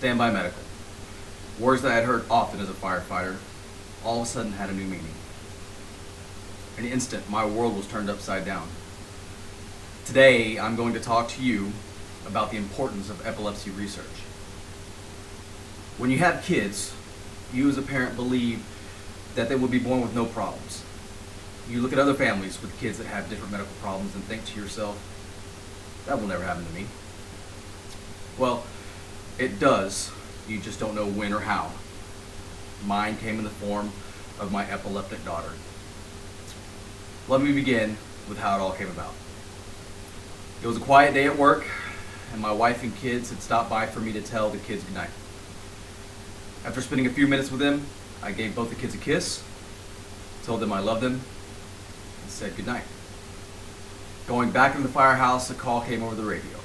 Standby medical. Words that I had heard often as a firefighter all of a sudden had a new meaning. In an instant, my world was turned upside down. Today, I'm going to talk to you about the importance of epilepsy research. When you have kids, you as a parent believe that they will be born with no problems. You look at other families with kids that have different medical problems and think to yourself, that will never happen to me. Well, it does. You just don't know when or how. Mine came in the form of my epileptic daughter. Let me begin with how it all came about. It was a quiet day at work, and my wife and kids had stopped by for me to tell the kids goodnight. After spending a few minutes with them, I gave both the kids a kiss, told them I loved them, and said goodnight. Going back into the firehouse, a call came over the radio.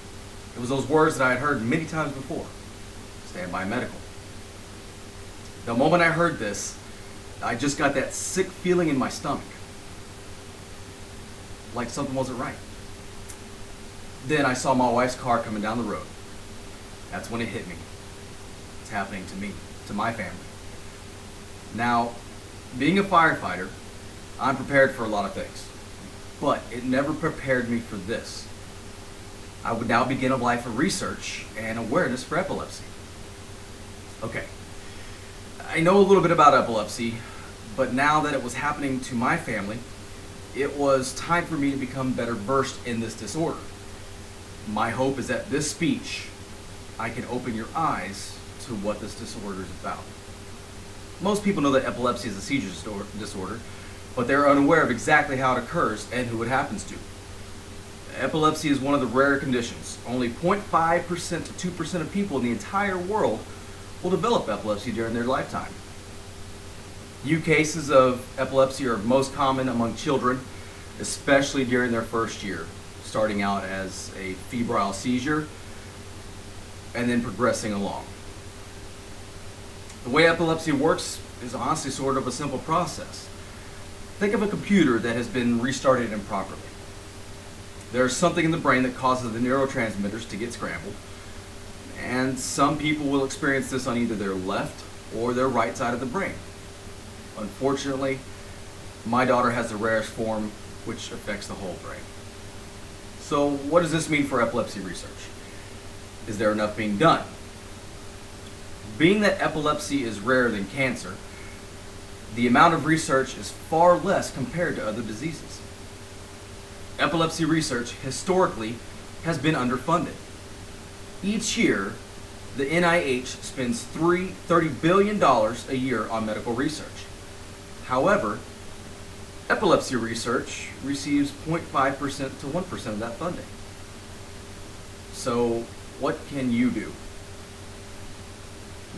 It was those words that I had heard many times before: Standby medical. The moment I heard this, I just got that sick feeling in my stomach, like something wasn't right. Then I saw my wife's car coming down the road. That's when it hit me. It's happening to me, to my family. Now, being a firefighter, I'm prepared for a lot of things, but it never prepared me for this. I would now begin a life of research and awareness for epilepsy. Okay, I know a little bit about epilepsy, but now that it was happening to my family, it was time for me to become better versed in this disorder. My hope is that this speech, I can open your eyes to what this disorder is about. Most people know that epilepsy is a seizure disorder, but they're unaware of exactly how it occurs and who it happens to. Epilepsy is one of the rare conditions. Only 0.5% to 2% of people in the entire world will develop epilepsy during their lifetime. New cases of epilepsy are most common among children, especially during their first year, starting out as a febrile seizure and then progressing along. The way epilepsy works is honestly sort of a simple process. Think of a computer that has been restarted improperly. There's something in the brain that causes the neurotransmitters to get scrambled, and some people will experience this on either their left or their right side of the brain. Unfortunately, my daughter has the rarest form, which affects the whole brain. So what does this mean for epilepsy research? Is there enough being done? Being that epilepsy is rarer than cancer, the amount of research is far less compared to other diseases. Epilepsy research historically has been underfunded. Each year, the NIH spends $30 billion a year on medical research. However, epilepsy research receives 0.5% to 1% of that funding. So what can you do?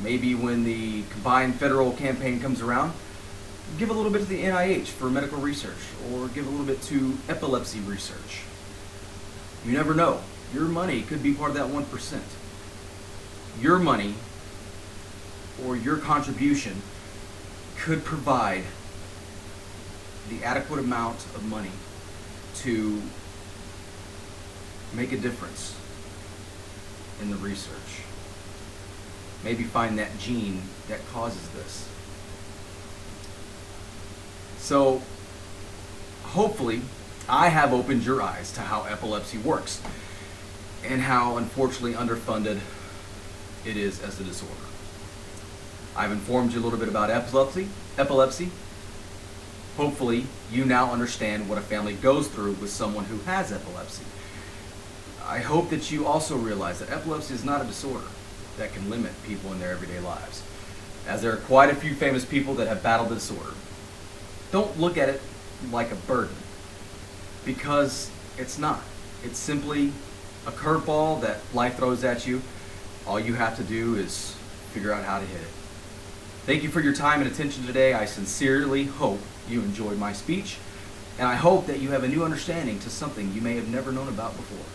Maybe when the combined federal campaign comes around, give a little bit to the NIH for medical research, or give a little bit to epilepsy research. You never know. Your money could be part of that 1%. Your money or your contribution could provide the adequate amount of money to make a difference in the research. Maybe find that gene that causes this. So, hopefully, I have opened your eyes to how epilepsy works and how unfortunately underfunded it is as a disorder. I've informed you a little bit about epilepsy. Hopefully, you now understand what a family goes through with someone who has epilepsy. I hope that you also realize that epilepsy is not a disorder that can limit people in their everyday lives, as there are quite a few famous people that have battled the disorder. Don't look at it like a burden, because it's not. It's simply a curveball that life throws at you. All you have to do is figure out how to hit it. Thank you for your time and attention today. I sincerely hope you enjoyed my speech, and I hope that you have a new understanding to something you may have never known about before.